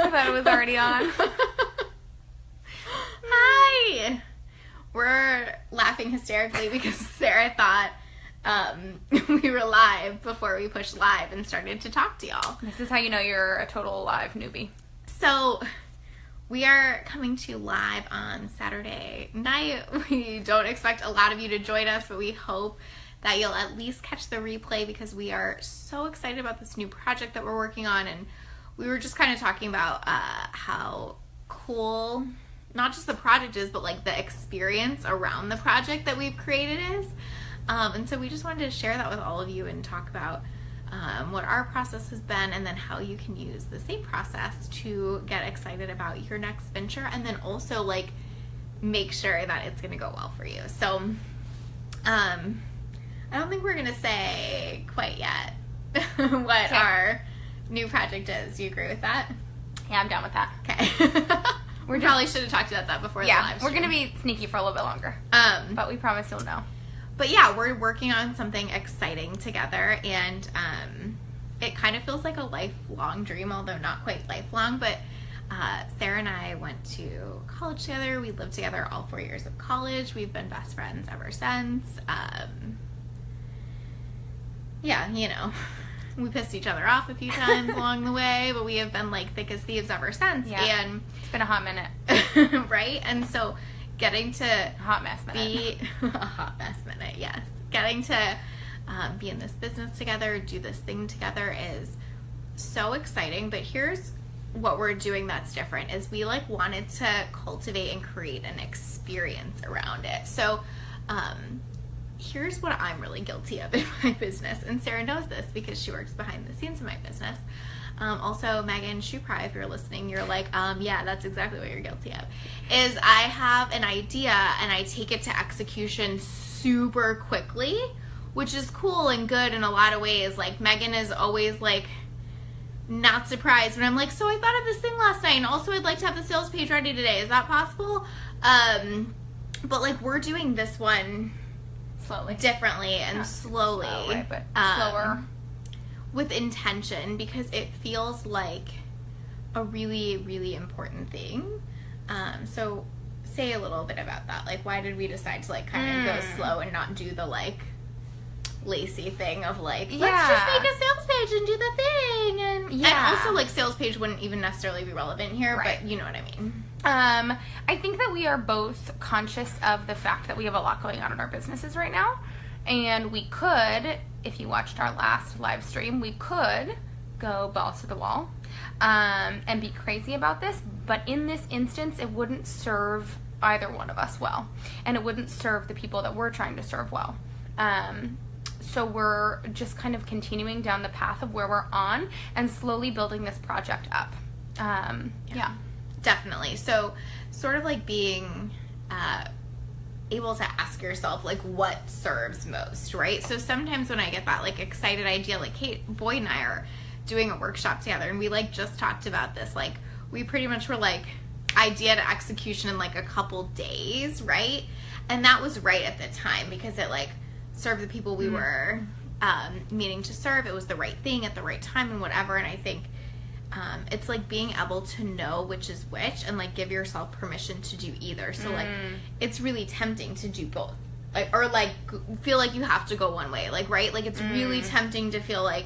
I thought it was already on. Hi! We're laughing hysterically because Sarah thought we were live before we pushed live and started to talk to y'all. This is how you know you're a total live newbie. So, we are coming to you live on Saturday night. We don't expect a lot of you to join us, but we hope that you'll at least catch the replay because we are so excited about this new project that we're working on. And we were just kind of talking about how cool not just the project is, but like the experience around the project that we've created is. And so we just wanted to share that with all of you and talk about what our process has been, and then how you can use the same process to get excited about your next venture, and then also like make sure that it's going to go well for you. So I don't think we're going to say quite yet what our new project is. Do you agree with that? Yeah, I'm down with that. Okay. We probably should have talked about that before the live stream. We're going to be sneaky for a little bit longer. But we promise you'll know. But yeah, we're working on something exciting together, and it kind of feels like a lifelong dream, although not quite lifelong. But Sarah and I went to college together. We lived together all 4 years of college. We've been best friends ever since. Yeah, you know, we pissed each other off a few times along the way, but we have been like thick as thieves ever since. Yeah, and it's been a hot minute. Right? And so getting to hot mess minute. A hot mess minute, yes. Getting to be in this business together, do this thing together is so exciting. But here's what we're doing that's different is we like wanted to cultivate and create an experience around it. So here's what I'm really guilty of in my business, and Sarah knows this because she works behind the scenes in my business. Also, Megan Shupri, if you're listening, you're like, yeah, that's exactly what you're guilty of. Is I have an idea and I take it to execution super quickly, which is cool and good in a lot of ways. Like, Megan is always like not surprised when I'm like, so I thought of this thing last night, and also I'd like to have the sales page ready today. Is that possible? But like, we're doing this one slowly, differently, and slowly, but slower, with intention, because it feels like a really, really important thing. So say a little bit about that. Like, why did we decide to like kind of go slow and not do the like lacy thing of like, let's just make a sales page and do the thing, and also like sales page wouldn't even necessarily be relevant here, right. But you know what I mean. I think that we are both conscious of the fact that we have a lot going on in our businesses right now, and we could, if you watched our last live stream, we could go balls to the wall and be crazy about this, but in this instance it wouldn't serve either one of us well, and it wouldn't serve the people that we're trying to serve well. So we're just kind of continuing down the path of where we're on and slowly building this project up. Yeah. Definitely. So sort of like being able to ask yourself like what serves most, right? So sometimes when I get that like excited idea, like Kate Boyd and I are doing a workshop together, and we like just talked about this, like we pretty much were like idea to execution in like a couple days, right? And that was right at the time because it like served the people we were meaning to serve. It was the right thing at the right time and whatever. And I think it's like being able to know which is which and like give yourself permission to do either. So like it's really tempting to do both, like, or like feel like you have to go one way, like, right? Like it's really tempting to feel like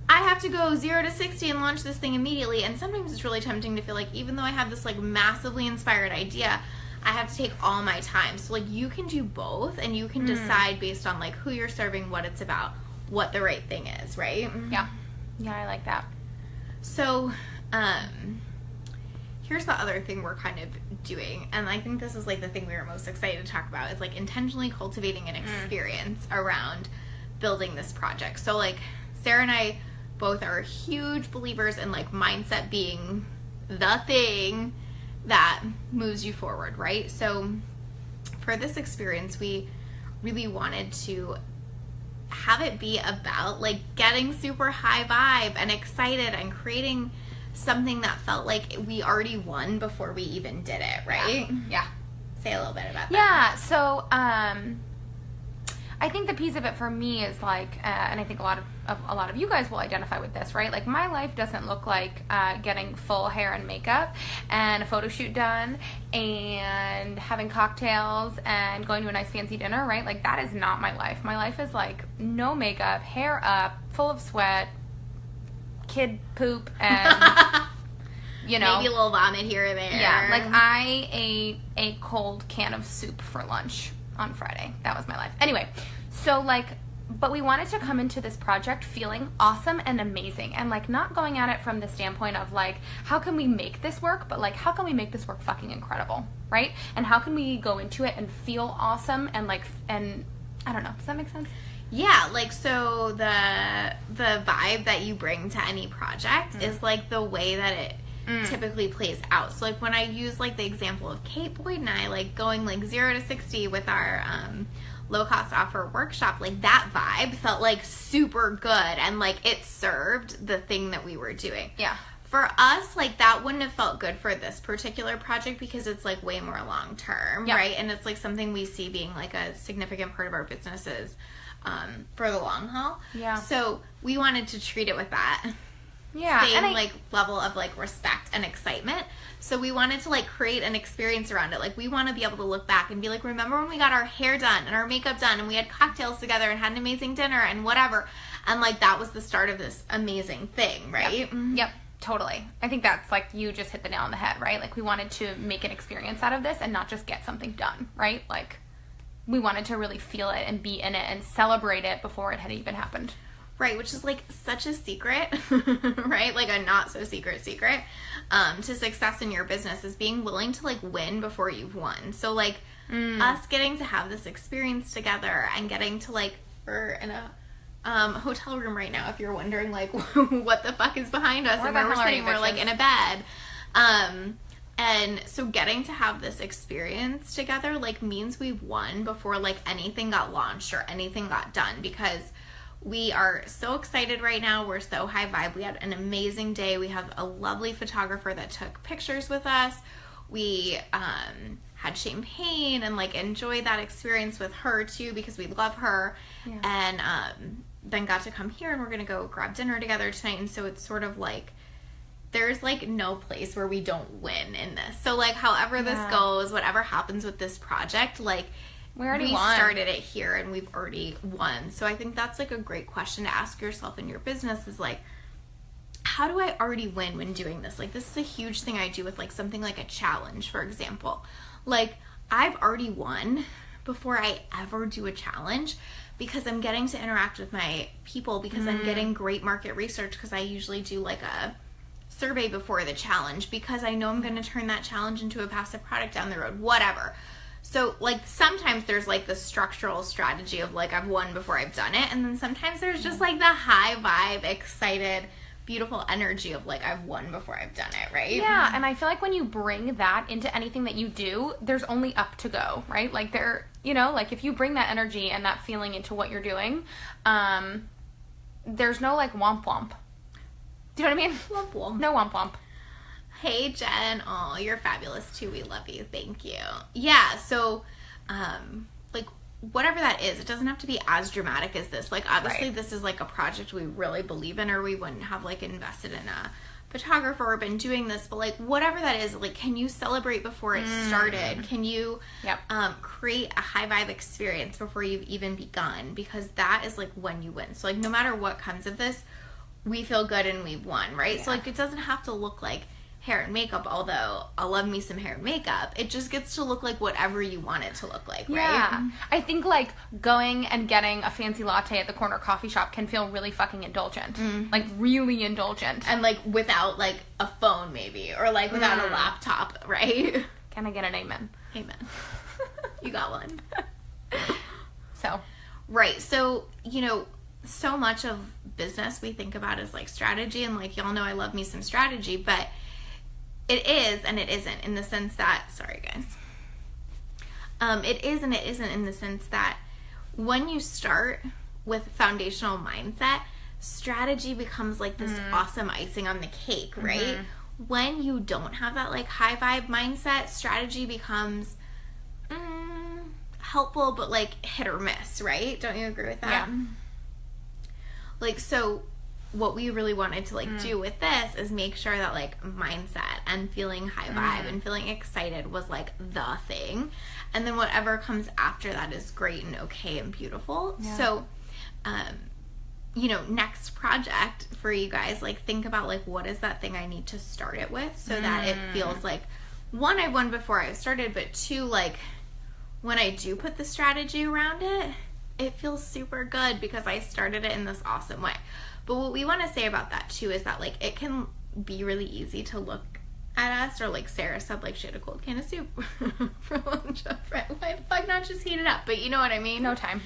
I have to go 0 to 60 and launch this thing immediately. And sometimes it's really tempting to feel like even though I have this like massively inspired idea, I have to take all my time. So like you can do both, and you can decide based on like who you're serving, what it's about, what the right thing is, right? Yeah, I like that. So, here's the other thing we're kind of doing, and I think this is like the thing we were most excited to talk about, is like intentionally cultivating an experience around building this project. So like Sarah and I both are huge believers in like mindset being the thing that moves you forward, right? So for this experience, we really wanted to have it be about like getting super high vibe and excited and creating something that felt like we already won before we even did it, right? Yeah. Say a little bit about that. Yeah, so I think the piece of it for me is like, and I think a lot of you guys will identify with this, right? Like my life doesn't look like getting full hair and makeup and a photo shoot done and having cocktails and going to a nice fancy dinner, right? Like that is not my life. My life is like no makeup, hair up, full of sweat, kid poop, and you know, maybe a little vomit here or there. Yeah, like I ate a cold can of soup for lunch on Friday. That was my life. Anyway, so like, but we wanted to come into this project feeling awesome and amazing, and like not going at it from the standpoint of like, how can we make this work, but like, how can we make this work fucking incredible, right? And how can we go into it and feel awesome and like, and I don't know, does that make sense? Yeah, like, so the vibe that you bring to any project is like the way that it typically plays out. So like when I use like the example of Kate, Boyd, and I like going like 0 to 60 with our low cost offer workshop, like that vibe felt like super good and like it served the thing that we were doing. Yeah. For us, like that wouldn't have felt good for this particular project because it's like way more long term, right? And it's like something we see being like a significant part of our businesses for the long haul. Yeah. So we wanted to treat it with that. Yeah, Same like level of like respect and excitement. So we wanted to like create an experience around it. Like we want to be able to look back and be like, remember when we got our hair done and our makeup done and we had cocktails together and had an amazing dinner and whatever. And like that was the start of this amazing thing, right? Yep. Totally. I think that's like, you just hit the nail on the head, right? Like we wanted to make an experience out of this and not just get something done, right? Like we wanted to really feel it and be in it and celebrate it before it had even happened. Right, which is like such a secret, right? Like a not so secret to success in your business is being willing to like win before you've won. So like us getting to have this experience together and getting to like, we're in a hotel room right now, if you're wondering like what the fuck is behind us and where we're sitting, we're like in a bed. And so getting to have this experience together like means we've won before like anything got launched or anything got done, because we are so excited right now. We're so high vibe. We had an amazing day. We have a lovely photographer that took pictures with us. We had champagne and like enjoyed that experience with her too because we love her. Yeah. And then got to come here and we're gonna go grab dinner together tonight. And so it's sort of like there's like no place where we don't win in this. So like however this goes, whatever happens with this project, like we started it here and we've already won. So I think that's like a great question to ask yourself in your business is like, how do I already win when doing this? Like this is a huge thing I do with like something like a challenge, for example. Like I've already won before I ever do a challenge because I'm getting to interact with my people, because I'm getting great market research, because I usually do like a survey before the challenge because I know I'm going to turn that challenge into a passive product down the road, whatever. So, like, sometimes there's, like, the structural strategy of, like, I've won before I've done it. And then sometimes there's just, like, the high vibe, excited, beautiful energy of, like, I've won before I've done it, right? Yeah, and I feel like when you bring that into anything that you do, there's only up to go, right? Like, you know, like, if you bring that energy and that feeling into what you're doing, there's no, like, womp womp. Do you know what I mean? Womp womp. No womp womp. Hey, Jen. Oh, you're fabulous, too. We love you. Thank you. Yeah, so, like, whatever that is, it doesn't have to be as dramatic as this. Like, obviously, this is, like, a project we really believe in, or we wouldn't have, like, invested in a photographer or been doing this. But, like, whatever that is, like, can you celebrate before it started? Can you create a high-vibe experience before you've even begun? Because that is, like, when you win. So, like, no matter what comes of this, we feel good and we've won, right? Yeah. So, like, it doesn't have to look like hair and makeup, although I love me some hair and makeup. It just gets to look like whatever you want it to look like, right? Yeah. I think, like, going and getting a fancy latte at the corner coffee shop can feel really fucking indulgent. Like, really indulgent. And, like, without, like, a phone, maybe. Or, like, without a laptop, right? Can I get an amen? Amen. You got one. So. Right. So, you know, so much of business we think about as, like, strategy. And, like, y'all know I love me some strategy, but it is and it isn't, in the sense that, sorry guys, it is and it isn't, in the sense that when you start with foundational mindset, strategy becomes like this awesome icing on the cake, right? When you don't have that like high vibe mindset, strategy becomes helpful, but like hit or miss, right? Don't you agree with that? Yeah. Like, so what we really wanted to like do with this is make sure that like mindset and feeling high vibe and feeling excited was like the thing, and then whatever comes after that is great and okay and beautiful. Yeah. So you know, next project for you guys, like think about like what is that thing I need to start it with so that it feels like, one, I've won before I've started, but two, like when I do put the strategy around it, it feels super good because I started it in this awesome way. But what we want to say about that too is that like it can be really easy to look at us, or like Sarah said, like she had a cold can of soup for lunch. Why the fuck not just heat it up? But you know what I mean? No time.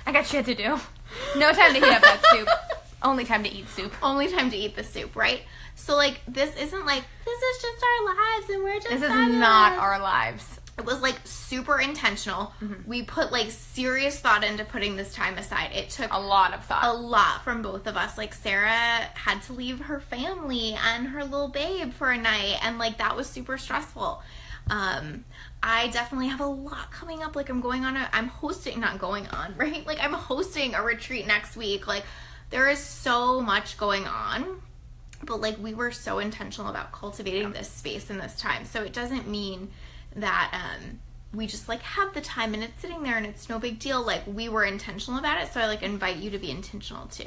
I got shit to do. No time to heat up that soup. Only time to eat soup. Only time to eat the soup, right? So like this isn't like, this is just our lives and we're just This is fabulous. not our lives. It was like super intentional. We put like serious thought into putting this time aside. It took A lot of thought. a lot from both of us. Like Sarah had to leave her family and her little babe for a night, and like that was super stressful. I definitely have a lot coming up. Like I'm hosting a retreat next week. Like there is so much going on, but like we were so intentional about cultivating this space and this time. So it doesn't mean that we just like have the time and it's sitting there and it's no big deal. Like we were intentional about it. So I like invite you to be intentional too.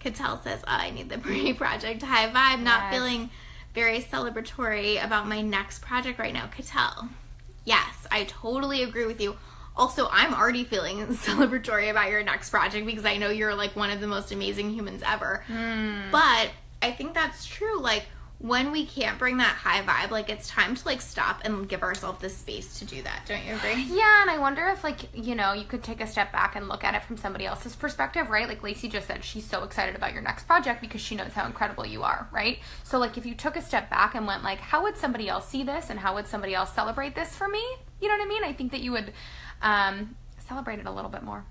Cattell says, I need the pre-project high vibe. Not feeling very celebratory about my next project right now. Cattell, yes, I totally agree with you. Also, I'm already feeling celebratory about your next project because I know you're like one of the most amazing humans ever. But I think that's true. Like when we can't bring that high vibe, like it's time to like stop and give ourselves the space to do that. Don't you agree? Yeah, and I wonder if like, you know, you could take a step back and look at it from somebody else's perspective, right? Like Lacey just said, she's so excited about your next project because she knows how incredible you are, right? So like if you took a step back and went like, how would somebody else see this and how would somebody else celebrate this for me? You know what I mean? I think that you would celebrate it a little bit more.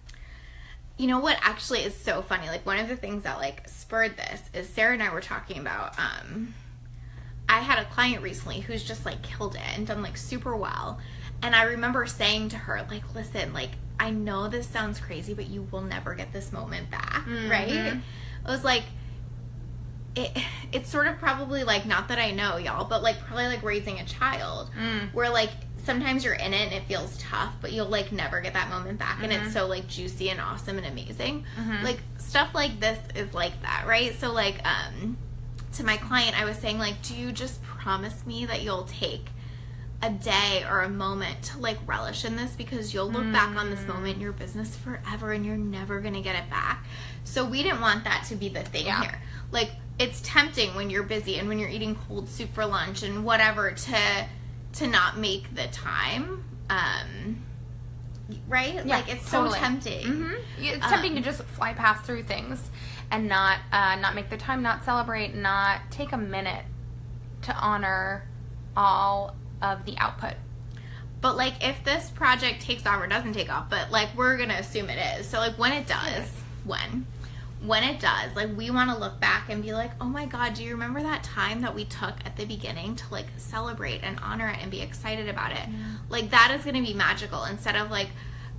You know what actually is so funny? Like one of the things that like spurred this is Sarah and I were talking about, I had a client recently who's just like killed it and done like super well. And I remember saying to her, like, listen, like, I know this sounds crazy, but you will never get this moment back, right? It was like, it's sort of probably like, not that I know y'all, but like probably like raising a child where like sometimes you're in it and it feels tough, but you'll like never get that moment back. And it's so like juicy and awesome and amazing. Like stuff like this is like that, right? So like, to my client, I was saying like, do you just promise me that you'll take a day or a moment to like relish in this, because you'll look back on this moment in your business forever and you're never gonna get it back. So we didn't want that to be the thing here. Like it's tempting when you're busy and when you're eating cold soup for lunch and whatever to not make the time, right? Yeah, like it's totally. so tempting. It's tempting to just fly past through things and not make the time, not celebrate, not take a minute to honor all of the output. But like if this project takes off or doesn't take off, but like we're gonna assume it is. So like when it does, when it does, like we want to look back and be like, oh my God, do you remember that time that we took at the beginning to like celebrate and honor it and be excited about it? Like that is gonna be magical, instead of like,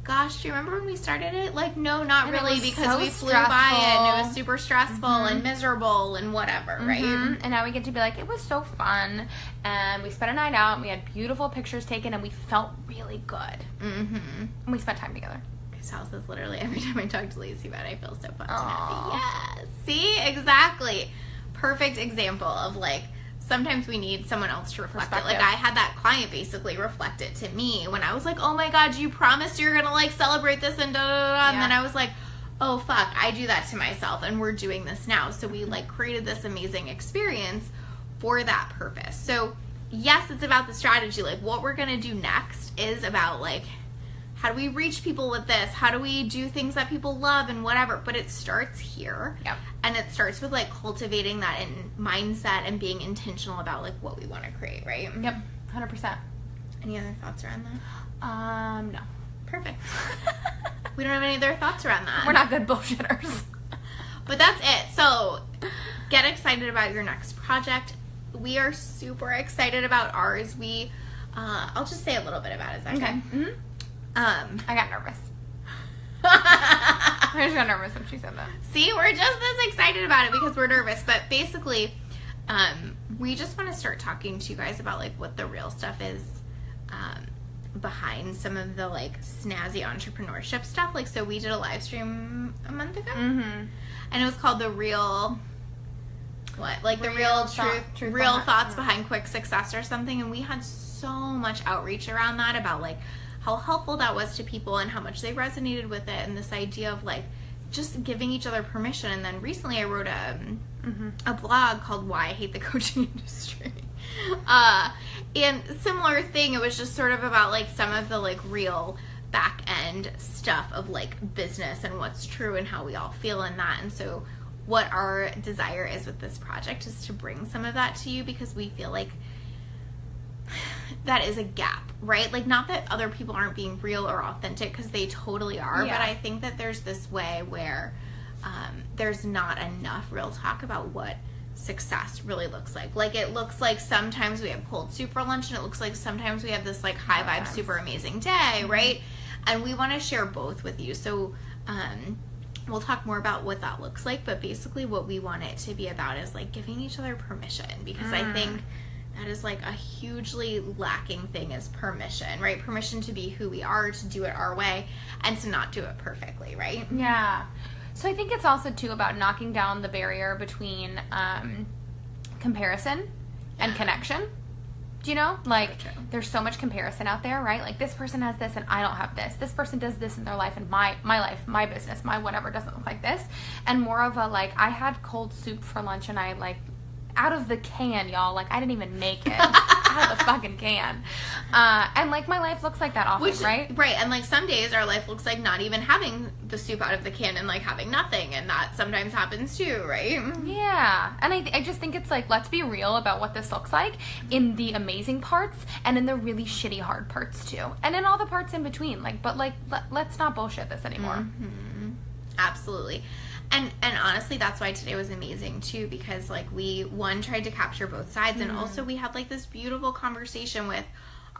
gosh, do you remember when we started it? Like, no, not And really, because so we flew stressful. by it and it was super stressful and miserable and whatever, right? And now we get to be like, it was so fun, and we spent a night out, and we had beautiful pictures taken, and we felt really good. And we spent time together. Cassell says literally every time I talk to Lacey about it, I feel so pumped and happy. Yes. See? Exactly. Perfect example of like, sometimes we need someone else to reflect it. Like I had that client basically reflect it to me when I was like, oh my God, you promised you're gonna like celebrate this and da da da. And then I was like, oh fuck, I do that to myself, and we're doing this now. So we like created this amazing experience for that purpose. So yes, it's about the strategy. Like what we're gonna do next is about like, how do we reach people with this? How do we do things that people love and whatever? But it starts here. Yep. And it starts with like cultivating that mindset and being intentional about like what we want to create, right? Yep, 100%. Any other thoughts around that? No. Perfect. We don't have any other thoughts around that. We're not good bullshitters. But that's it. So get excited about your next project. We are super excited about ours. We I'll just say a little bit about it. Is that Okay. okay? I got nervous. I just got nervous when she said that. See, we're just this excited about it because we're nervous. But basically, we just want to start talking to you guys about like what the real stuff is behind some of the like snazzy entrepreneurship stuff. Like, so we did a live stream a month ago, and it was called the real. What? Like the real truth real thoughts behind quick success or something. And we had so much outreach around that about like how helpful that was to people and how much they resonated with it, and this idea of like just giving each other permission. And then recently I wrote a blog called Why I Hate the Coaching Industry. And similar thing, it was just sort of about like some of the like real back end stuff of like business and what's true and how we all feel in that. And so what our desire is with this project is to bring some of that to you, because we feel like that is a gap, right? Like, not that other people aren't being real or authentic, because they totally are, but I think that there's this way where there's not enough real talk about what success really looks like. Like, it looks like sometimes we have cold soup for lunch, and it looks like sometimes we have this like high vibe, super amazing day, right? And we want to share both with you. So we'll talk more about what that looks like, but basically what we want it to be about is like giving each other permission, because I think that is like a hugely lacking thing, is permission, right? Permission to be who we are, to do it our way, and to not do it perfectly, right? Yeah. So I think it's also too about knocking down the barrier between comparison and connection. Do you know? Like, there's so much comparison out there, right? Like, this person has this and I don't have this. This person does this in their life, and my life, my business, my whatever doesn't look like this. And more of a, like, I had cold soup for lunch and I, like, out of the can, y'all. Like, I didn't even make it. Out of the fucking can. And, like, my life looks like that often, right? Right. And, like, some days our life looks like not even having the soup out of the can and, like, having nothing. And that sometimes happens, too, right? Yeah. And I just think it's, like, let's be real about what this looks like in the amazing parts and in the really shitty hard parts, too. And in all the parts in between. Like, but, like, let's not bullshit this anymore. Mm-hmm. Absolutely. And honestly, that's why today was amazing too, because like we tried to capture both sides, and also we had like this beautiful conversation with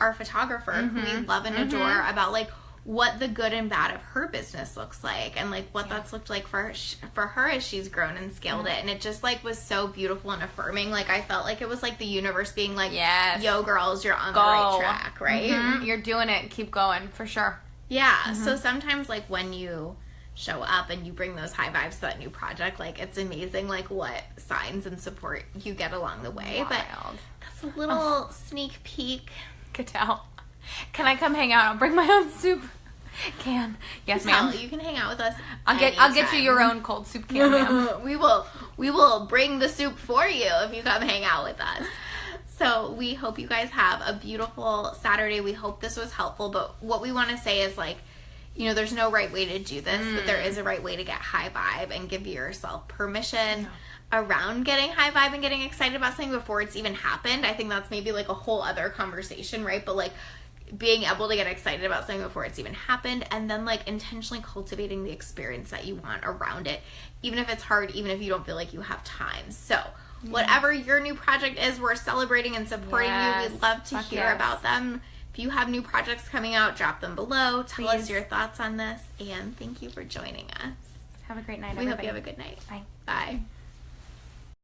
our photographer who we love and adore about like what the good and bad of her business looks like, and like what that's looked like for her as she's grown and scaled it. And it just like was so beautiful and affirming. Like, I felt like it was like the universe being like, yes, yo girls, you're on the right track, right? You're doing it. Keep going, for sure. Yeah. So sometimes like when you show up and you bring those high vibes to that new project, like, it's amazing like what signs and support you get along the way. Wild. But that's a little sneak peek. Could tell. Can I come hang out? I'll bring my own soup can. Yes, ma'am. You can hang out with us. I'll get you your own cold soup can, ma'am. we will bring the soup for you if you come hang out with us. So we hope you guys have a beautiful Saturday. We hope this was helpful. But what we want to say is, like, you know, there's no right way to do this, but there is a right way to get high vibe and give yourself permission around getting high vibe and getting excited about something before it's even happened. I think that's maybe like a whole other conversation, right? But like being able to get excited about something before it's even happened, and then like intentionally cultivating the experience that you want around it, even if it's hard, even if you don't feel like you have time. So whatever your new project is, we're celebrating and supporting you. We'd love to hear about them. If you have new projects coming out, drop them below. Tell us your thoughts on this. And thank you for joining us. Have a great night, everybody. We hope you have a good night. Bye. Bye.